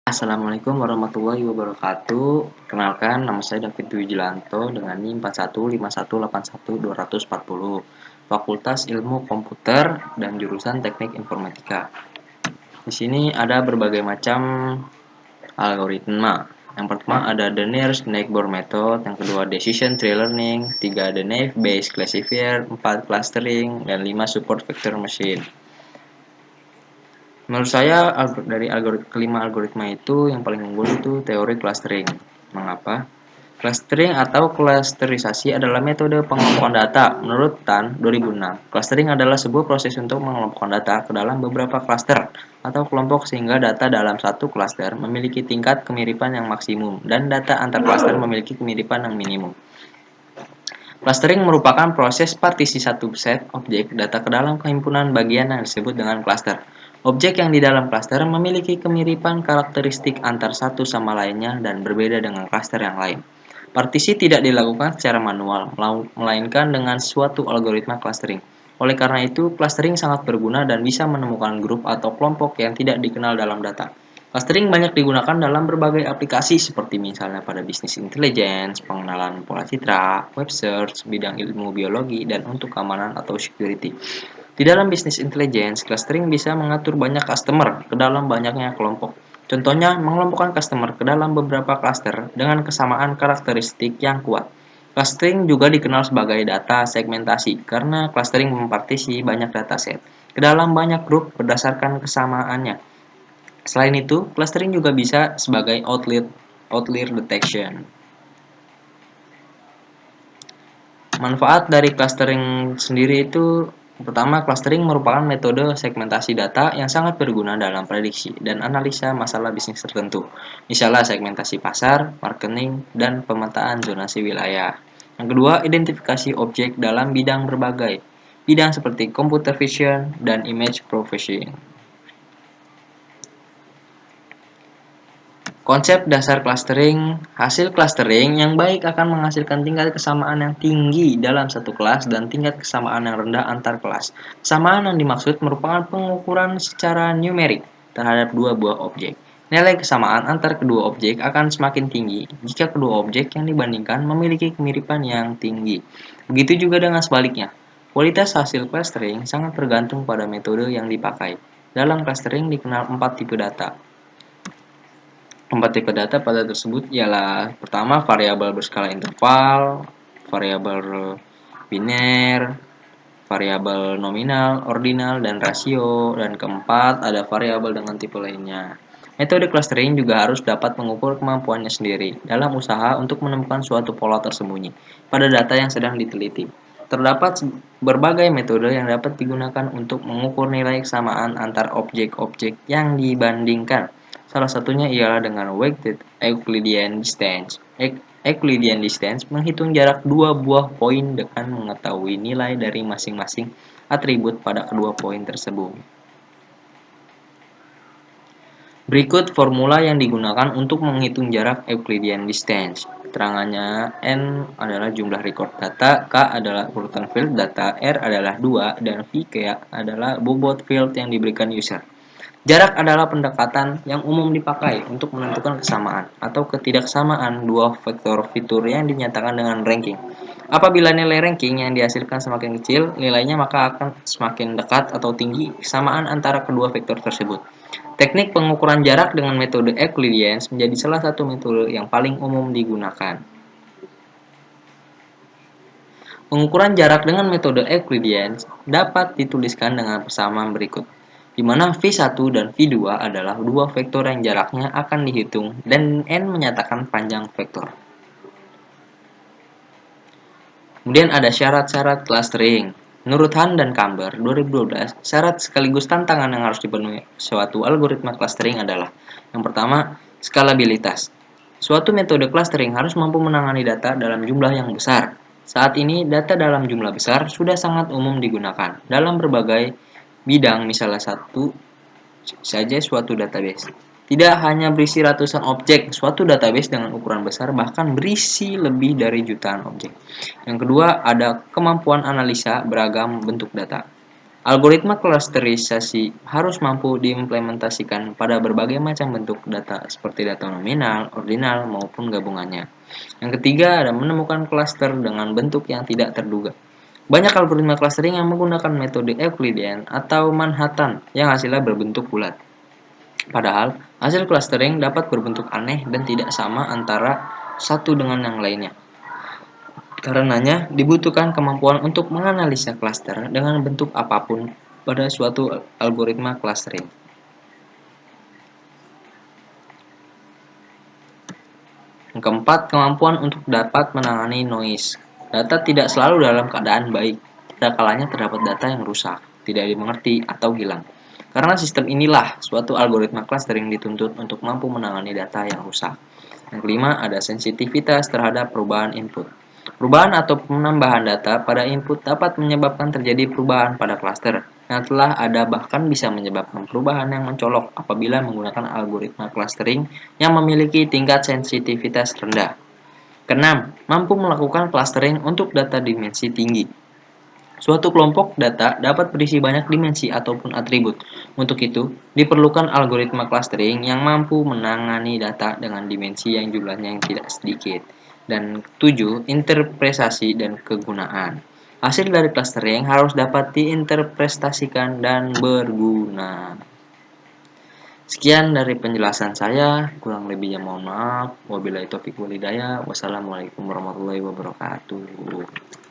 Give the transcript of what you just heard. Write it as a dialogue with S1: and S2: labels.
S1: Assalamualaikum warahmatullahi wabarakatuh. Kenalkan, nama saya David Dwi Jilanto dengan NIM 4151812040, Fakultas Ilmu Komputer dan jurusan Teknik Informatika. Di sini ada berbagai macam algoritma. Yang pertama ada the nearest neighbor method, yang kedua decision tree learning, tiga the naive Bayes classifier, 4 clustering, dan 5 support vector machine. Menurut saya dari kelima algoritma itu yang paling unggul itu teori clustering. Mengapa? Clustering atau klasterisasi adalah metode pengelompokan data. Menurut Tan 2006, clustering adalah sebuah proses untuk mengelompokkan data ke dalam beberapa cluster atau kelompok sehingga data dalam satu cluster memiliki tingkat kemiripan yang maksimum dan data antar cluster memiliki kemiripan yang minimum. Clustering merupakan proses partisi satu set objek data ke dalam himpunan bagian yang disebut dengan cluster. Objek yang di dalam cluster memiliki kemiripan karakteristik antar satu sama lainnya dan berbeda dengan cluster yang lain. Partisi tidak dilakukan secara manual, melainkan dengan suatu algoritma clustering. Oleh karena itu, clustering sangat berguna dan bisa menemukan grup atau kelompok yang tidak dikenal dalam data. Clustering banyak digunakan dalam berbagai aplikasi seperti misalnya pada bisnis intelligence, pengenalan pola citra, web search, bidang ilmu biologi, dan untuk keamanan atau security. Di dalam bisnis intelligence, clustering bisa mengatur banyak customer ke dalam banyaknya kelompok. Contohnya, mengelompokkan customer ke dalam beberapa cluster dengan kesamaan karakteristik yang kuat. Clustering juga dikenal sebagai data segmentasi karena clustering mempartisi banyak dataset ke dalam banyak grup berdasarkan kesamaannya. Selain itu, clustering juga bisa sebagai outlier detection. Manfaat dari clustering sendiri itu, pertama, clustering merupakan metode segmentasi data yang sangat berguna dalam prediksi dan analisa masalah bisnis tertentu. Misalnya segmentasi pasar, marketing, dan pemetaan zonasi wilayah. Yang kedua, identifikasi objek dalam bidang berbagai. Bidang seperti computer vision dan image processing. Konsep dasar clustering, hasil clustering yang baik akan menghasilkan tingkat kesamaan yang tinggi dalam satu kelas dan tingkat kesamaan yang rendah antar kelas. Kesamaan yang dimaksud merupakan pengukuran secara numerik terhadap dua buah objek. Nilai kesamaan antar kedua objek akan semakin tinggi jika kedua objek yang dibandingkan memiliki kemiripan yang tinggi. Begitu juga dengan sebaliknya. Kualitas hasil clustering sangat tergantung pada metode yang dipakai. Dalam clustering dikenal 4 tipe data. 4 tipe data pada tersebut ialah pertama variabel berskala interval, variabel biner, variabel nominal, ordinal, dan rasio, dan keempat ada variabel dengan tipe lainnya. Metode clustering juga harus dapat mengukur kemampuannya sendiri dalam usaha untuk menemukan suatu pola tersembunyi pada data yang sedang diteliti. Terdapat berbagai metode yang dapat digunakan untuk mengukur nilai kesamaan antar objek-objek yang dibandingkan. Salah satunya ialah dengan weighted Euclidean distance. Euclidean distance menghitung jarak dua buah poin dengan mengetahui nilai dari masing-masing atribut pada kedua poin tersebut. Berikut formula yang digunakan untuk menghitung jarak Euclidean distance. Keterangannya, N adalah jumlah record data, K adalah urutan field data, R adalah 2, dan V adalah bobot field yang diberikan user. Jarak adalah pendekatan yang umum dipakai untuk menentukan kesamaan atau ketidaksamaan dua vektor fitur yang dinyatakan dengan ranking. Apabila nilai ranking yang dihasilkan semakin kecil, nilainya maka akan semakin dekat atau tinggi kesamaan antara kedua vektor tersebut. Teknik pengukuran jarak dengan metode Euclidean menjadi salah satu metode yang paling umum digunakan. Pengukuran jarak dengan metode Euclidean dapat dituliskan dengan persamaan berikut, di mana V1 dan V2 adalah dua vektor yang jaraknya akan dihitung dan N menyatakan panjang vektor. Kemudian ada syarat-syarat clustering. Menurut Han dan Camber 2012, syarat sekaligus tantangan yang harus dipenuhi suatu algoritma clustering adalah: yang pertama, skalabilitas. Suatu metode clustering harus mampu menangani data dalam jumlah yang besar. Saat ini, data dalam jumlah besar sudah sangat umum digunakan dalam berbagai bidang, misalnya satu saja suatu database. Tidak hanya berisi ratusan objek, suatu database dengan ukuran besar bahkan berisi lebih dari jutaan objek. Yang kedua, ada kemampuan analisa beragam bentuk data. Algoritma klasterisasi harus mampu diimplementasikan pada berbagai macam bentuk data seperti data nominal, ordinal, maupun gabungannya. Yang ketiga ada menemukan klaster dengan bentuk yang tidak terduga. Banyak algoritma clustering yang menggunakan metode Euclidean atau Manhattan yang hasilnya berbentuk bulat. Padahal, hasil clustering dapat berbentuk aneh dan tidak sama antara satu dengan yang lainnya. Karenanya, dibutuhkan kemampuan untuk menganalisa klaster dengan bentuk apapun pada suatu algoritma clustering. Yang keempat, kemampuan untuk dapat menangani noise. Data tidak selalu dalam keadaan baik. Ada kalanya terdapat data yang rusak, tidak dimengerti, atau hilang. Karena sistem inilah, suatu algoritma clustering dituntut untuk mampu menangani data yang rusak. Yang kelima, ada sensitivitas terhadap perubahan input. Perubahan atau penambahan data pada input dapat menyebabkan terjadi perubahan pada klaster. Yang telah ada bahkan bisa menyebabkan perubahan yang mencolok apabila menggunakan algoritma clustering yang memiliki tingkat sensitivitas rendah. Keenam, mampu melakukan clustering untuk data dimensi tinggi. Suatu kelompok data dapat berisi banyak dimensi ataupun atribut. Untuk itu, diperlukan algoritma clustering yang mampu menangani data dengan dimensi yang jumlahnya yang tidak sedikit. Dan ketujuh, interpretasi dan kegunaan. Hasil dari clustering harus dapat diinterpretasikan dan berguna. Sekian dari penjelasan saya, kurang lebihnya mohon maaf. Wabillahi taufiq walhidayah. Wassalamualaikum warahmatullahi wabarakatuh.